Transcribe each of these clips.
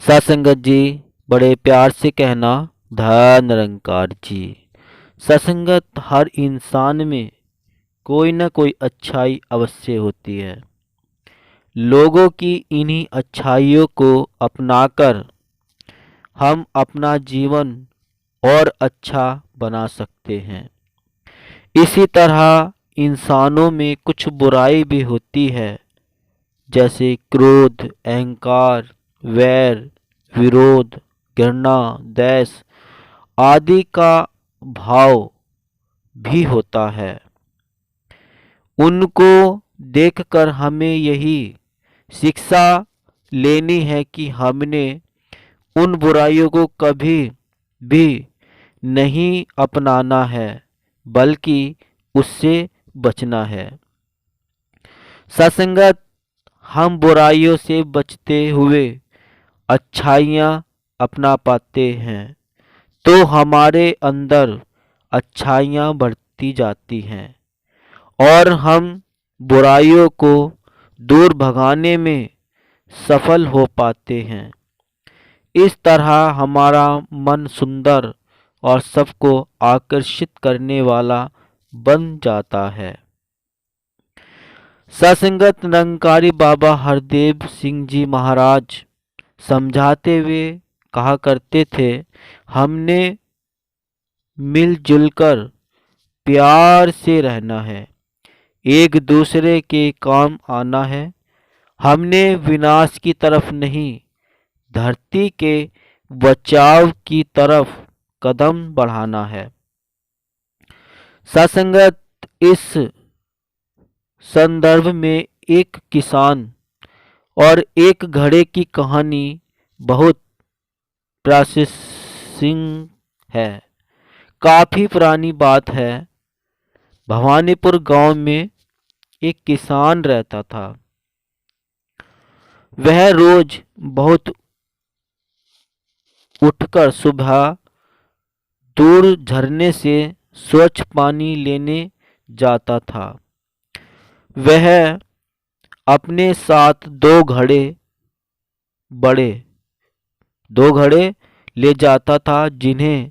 सत्संगत जी बड़े प्यार से कहना धन निरंकार जी। सत्संगत हर इंसान में कोई न कोई अच्छाई अवश्य होती है। लोगों की इन्हीं अच्छाइयों को अपनाकर हम अपना जीवन और अच्छा बना सकते हैं। इसी तरह इंसानों में कुछ बुराई भी होती है, जैसे क्रोध, अहंकार, वैर, विरोध, घृणा, द्वेष आदि का भाव भी होता है। उनको देखकर हमें यही शिक्षा लेनी है कि हमने उन बुराइयों को कभी भी नहीं अपनाना है, बल्कि उससे बचना है। सत्संगत, हम बुराइयों से बचते हुए अच्छाइयाँ अपना पाते हैं तो हमारे अंदर अच्छाइयाँ बढ़ती जाती हैं और हम बुराइयों को दूर भगाने में सफल हो पाते हैं। इस तरह हमारा मन सुंदर और सबको आकर्षित करने वाला बन जाता है। सत्संगत निरंकारी बाबा हरदेव सिंह जी महाराज समझाते हुए कहा करते थे, हमने मिलजुल कर प्यार से रहना है, एक दूसरे के काम आना है। हमने विनाश की तरफ नहीं, धरती के बचाव की तरफ कदम बढ़ाना है। सत्संगत, इस संदर्भ में एक किसान और एक घड़े की कहानी बहुत प्रासंगिक है। काफी पुरानी बात है। भवानीपुर गांव में एक किसान रहता था। वह रोज बहुत उठकर सुबह दूर झरने से स्वच्छ पानी लेने जाता था। वह अपने साथ बड़े दो घड़े ले जाता था, जिन्हें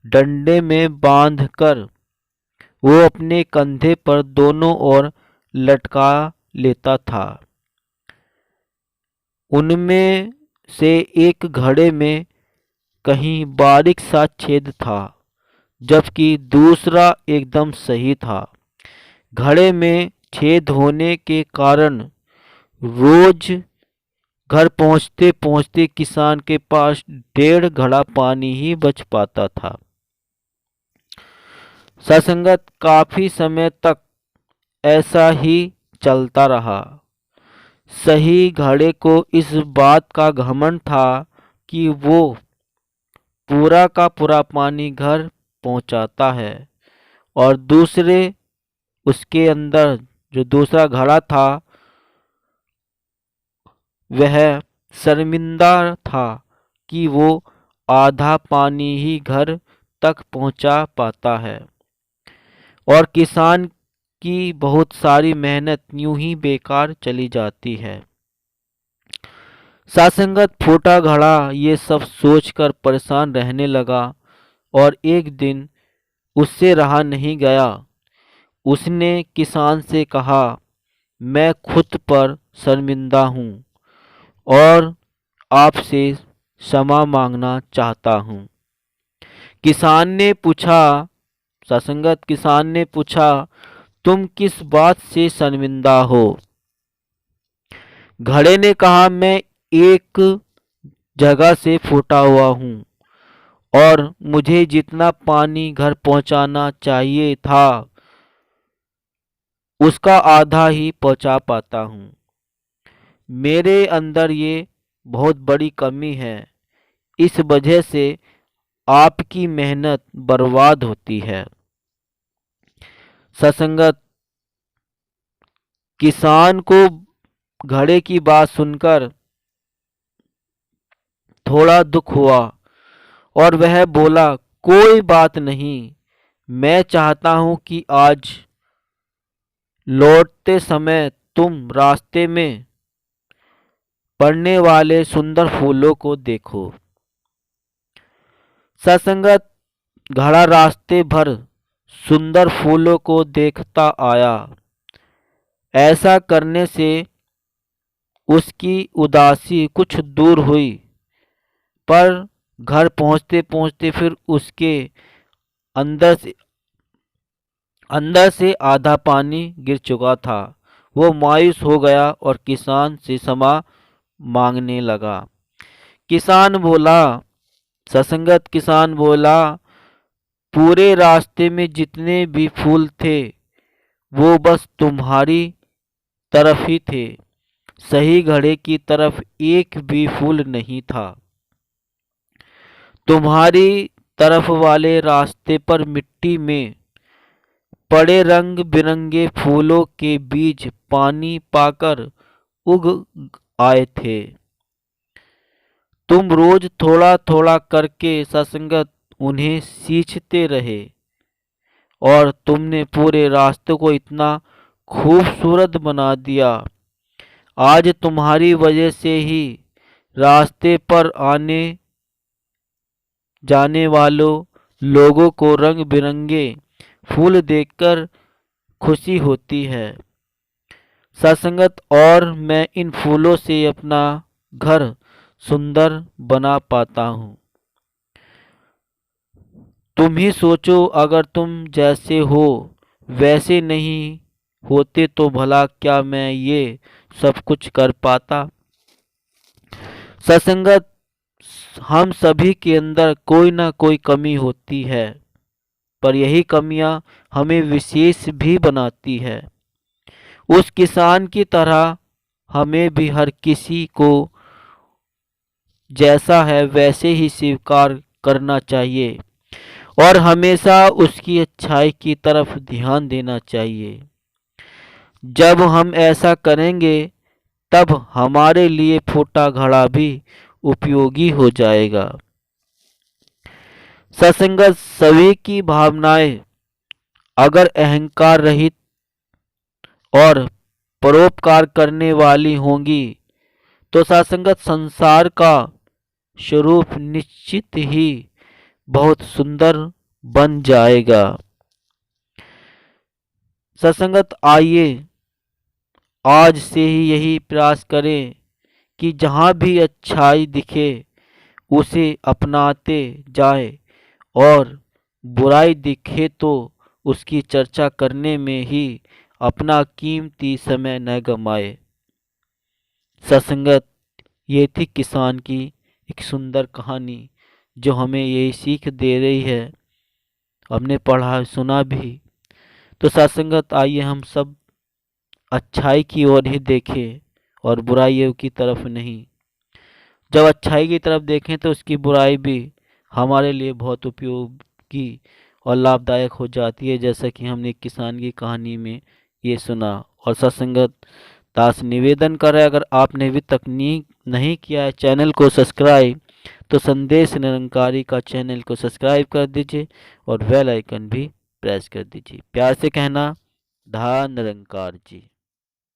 डंडे में बांधकर वो अपने कंधे पर दोनों ओर लटका लेता था। उनमें से एक घड़े में कहीं बारीक सा छेद था, जबकि दूसरा एकदम सही था। घड़े में छेद होने के कारण रोज घर पहुंचते पहुंचते किसान के पास 1.5 घड़ा पानी ही बच पाता था। सत्संगत, काफी समय तक ऐसा ही चलता रहा। सही घड़े को इस बात का घमंड था कि वो पूरा का पूरा पानी घर पहुंचाता है, और दूसरे उसके अंदर जो दूसरा घड़ा था वह शर्मिंदा था कि वो आधा पानी ही घर तक पहुंचा पाता है, और किसान की बहुत सारी मेहनत यूं ही बेकार चली जाती है। सत्संगत, फूटा घड़ा ये सब सोचकर परेशान रहने लगा, और एक दिन उससे रहा नहीं गया। उसने किसान से कहा, मैं खुद पर शर्मिंदा हूँ और आपसे क्षमा मांगना चाहता हूँ। किसान ने पूछा सत्संगत, किसान ने पूछा, तुम किस बात से शर्मिंदा हो? घड़े ने कहा, मैं एक जगह से फूटा हुआ हूँ और मुझे जितना पानी घर पहुंचाना चाहिए था उसका आधा ही पहुंचा पाता हूँ। मेरे अंदर ये बहुत बड़ी कमी है। इस वजह से आपकी मेहनत बर्बाद होती है। सत्संगत, किसान को घड़े की बात सुनकर थोड़ा दुख हुआ और वह बोला, कोई बात नहीं, मैं चाहता हूं कि आज लौटते समय तुम रास्ते में पड़ने वाले सुंदर फूलों को देखो। सत्संगत घड़ा रास्ते भर सुंदर फूलों को देखता आया। ऐसा करने से उसकी उदासी कुछ दूर हुई, पर घर पहुंचते पहुंचते फिर उसके अंदर से आधा पानी गिर चुका था। वो मायूस हो गया और किसान से क्षमा मांगने लगा। किसान बोला सत्संगत किसान बोला, पूरे रास्ते में जितने भी फूल थे वो बस तुम्हारी तरफ ही थे, सही घड़े की तरफ एक भी फूल नहीं था। तुम्हारी तरफ वाले रास्ते पर मिट्टी में पड़े रंग बिरंगे फूलों के बीज पानी पाकर उग आए थे। तुम रोज थोड़ा थोड़ा करके सत्संगत उन्हें सींचते रहे और तुमने पूरे रास्ते को इतना खूबसूरत बना दिया। आज तुम्हारी वजह से ही रास्ते पर आने जाने वालों लोगों को रंग बिरंगे फूल देखकर खुशी होती है। सत्संगत और मैं इन फूलों से अपना घर सुंदर बना पाता हूँ। तुम ही सोचो, अगर तुम जैसे हो वैसे नहीं होते तो भला क्या मैं ये सब कुछ कर पाता। सत्संगत हम सभी के अंदर कोई ना कोई कमी होती है, पर यही कमियां हमें विशेष भी बनाती है। उस किसान की तरह हमें भी हर किसी को जैसा है वैसे ही स्वीकार करना चाहिए और हमेशा उसकी अच्छाई की तरफ ध्यान देना चाहिए। जब हम ऐसा करेंगे तब हमारे लिए फूटा घड़ा भी उपयोगी हो जाएगा। सत्संगत सभी की भावनाएं अगर अहंकार रहित और परोपकार करने वाली होंगी तो सत्संगत संसार का स्वरूप निश्चित ही बहुत सुंदर बन जाएगा। सत्संगत आइए आज से ही यही प्रयास करें कि जहाँ भी अच्छाई दिखे उसे अपनाते जाए और बुराई दिखे तो उसकी चर्चा करने में ही अपना कीमती समय न गमाए। सत्संगत ये थी किसान की एक सुंदर कहानी जो हमें यही सीख दे रही है। हमने पढ़ा सुना भी। तो सत्संगत आइए हम सब अच्छाई की ओर ही देखें और बुराइयों की तरफ नहीं। जब अच्छाई की तरफ देखें तो उसकी बुराई भी हमारे लिए बहुत उपयोगी और लाभदायक हो जाती है, जैसा कि हमने किसान की कहानी में ये सुना। और सत्संगत दास निवेदन कर रहा है, अगर आपने भी तकनीक नहीं किया है चैनल को सब्सक्राइब तो संदेश निरंकारी का चैनल को सब्सक्राइब कर दीजिए और बेल आइकन भी प्रेस कर दीजिए। प्यार से कहना, धन निरंकार जी।